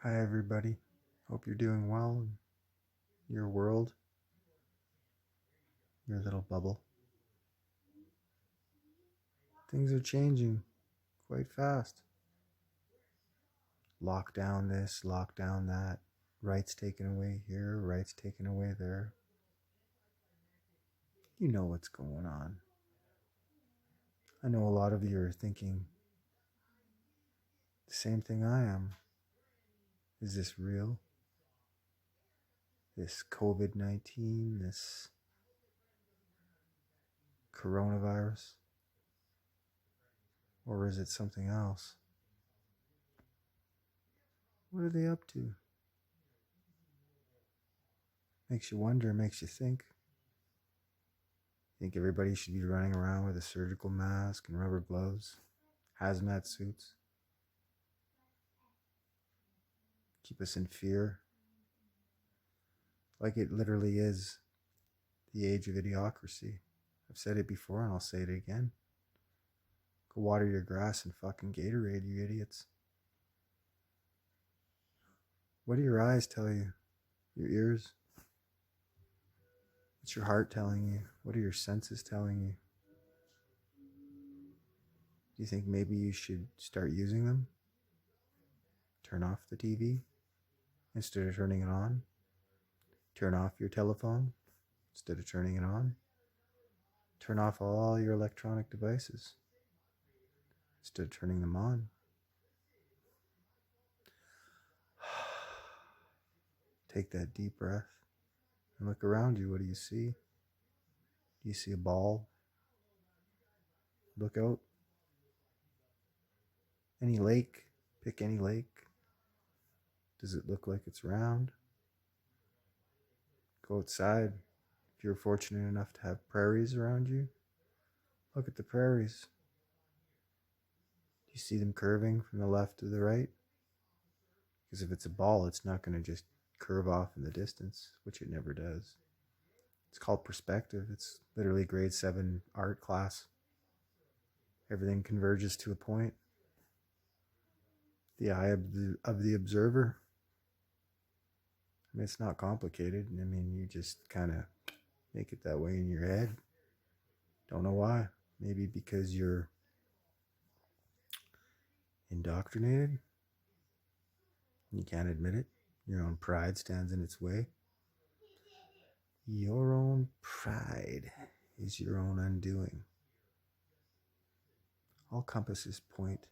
Hi, everybody. Hope you're doing well in your world, your little bubble. Things are changing quite fast. Lockdown this, lockdown that, rights taken away here, rights taken away there. You know what's going on. I know a lot of you are thinking the same thing I am. Is this real? This COVID-19, this coronavirus? Or is it something else? What are they up to? Makes you wonder, makes you think. Think everybody should be running around with a surgical mask and rubber gloves, hazmat suits, keep us in fear, like it literally is the age of idiocracy. I've said it before and I'll say it again. Go water your grass and fucking Gatorade, you idiots. What do your eyes tell you? Your ears? What's your heart telling you? What are your senses telling you? Do you think maybe you should start using them? Turn off the TV instead of turning it on? Turn off your telephone instead of turning it on? Turn off all your electronic devices instead of turning them on. Take that deep breath and look around you. What do you see? Do you see a ball? Look out. Any lake? Pick any lake. Does it look like it's round? Go outside. If you're fortunate enough to have prairies around you, look at the prairies. Do you see them curving from the left to the right? Because if it's a ball, it's not going to just curve off in the distance, which it never does. It's called perspective. It's literally grade 7 art class. Everything converges to a point. The eye of the observer. I mean, it's not complicated. I mean, you just kind of make it that way in your head. Don't know why. Maybe because you're indoctrinated. You can't admit it. Your own pride stands in its way. Your own pride is your own undoing. All compasses point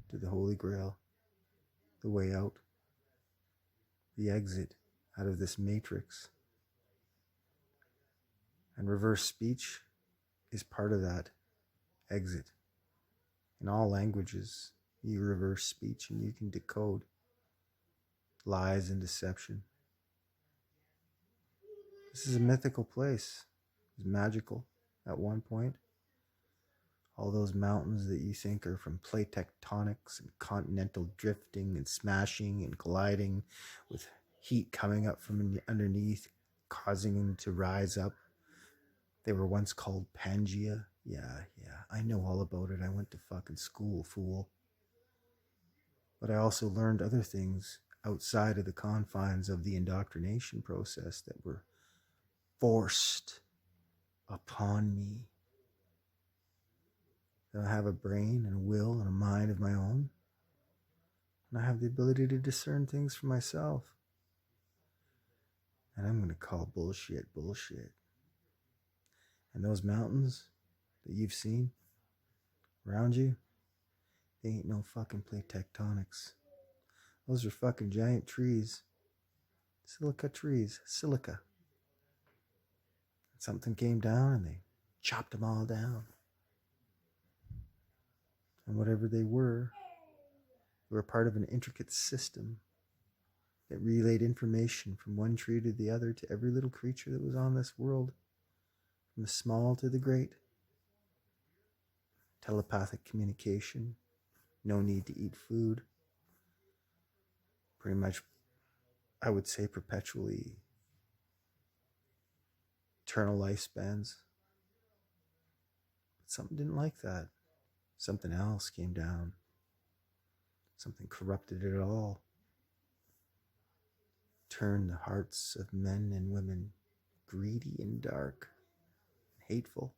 to the Holy Grail, the way out, the exit out of this matrix. And reverse speech is part of that exit. In all languages, you reverse speech and you can decode lies and deception. This is a mythical place. It's magical at one point. All those mountains that you think are from plate tectonics and continental drifting and smashing and colliding with heat coming up from underneath, causing them to rise up. They were once called Pangea. Yeah, I know all about it. I went to fucking school, fool. But I also learned other things outside of the confines of the indoctrination process that were forced upon me. That I have a brain and a will and a mind of my own. And I have the ability to discern things for myself. And I'm going to call bullshit bullshit. And those mountains that you've seen around you, they ain't no fucking plate tectonics. Those are fucking giant trees. Silica trees. Silica. Something came down and they chopped them all down. And whatever they were part of an intricate system that relayed information from one tree to the other to every little creature that was on this world, from the small to the great. Telepathic communication, no need to eat food. Pretty much, I would say perpetually eternal lifespans. But something didn't like that. Something else came down. Something corrupted it all. turn the hearts of men and women greedy and dark and hateful.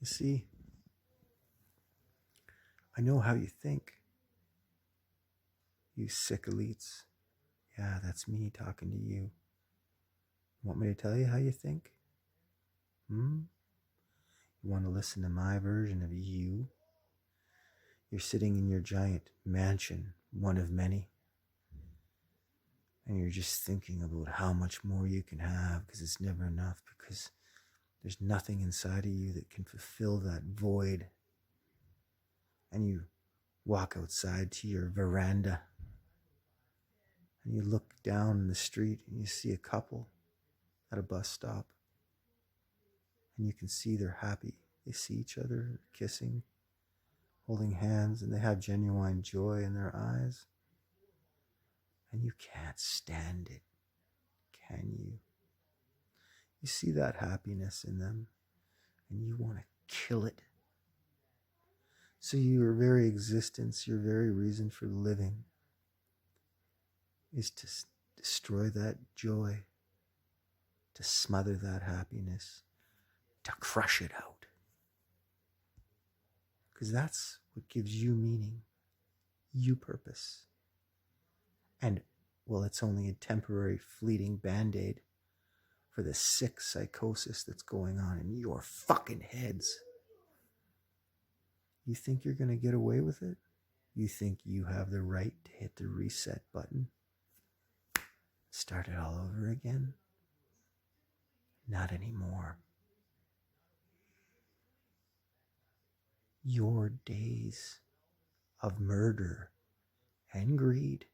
You see, I know how you think, you sick elites. Yeah, that's me talking to you. Want me to tell you how you think? You want to listen to my version of you? You're sitting in your giant mansion, one of many, and you're just thinking about how much more you can have because it's never enough, because there's nothing inside of you that can fulfill that void. And you walk outside to your veranda and you look down the street and you see a couple at a bus stop, and you can see they're happy. They see each other kissing, holding hands, and they have genuine joy in their eyes. And you can't stand it, can you? You see that happiness in them and you want to kill it. So your very existence, your very reason for living is to destroy that joy, to smother that happiness, to crush it out. Because that's what gives you meaning, you purpose. And, well, it's only a temporary fleeting band-aid for the sick psychosis that's going on in your fucking heads. You think you're going to get away with it? You think you have the right to hit the reset button? Start it all over again? Not anymore. Your days of murder and greed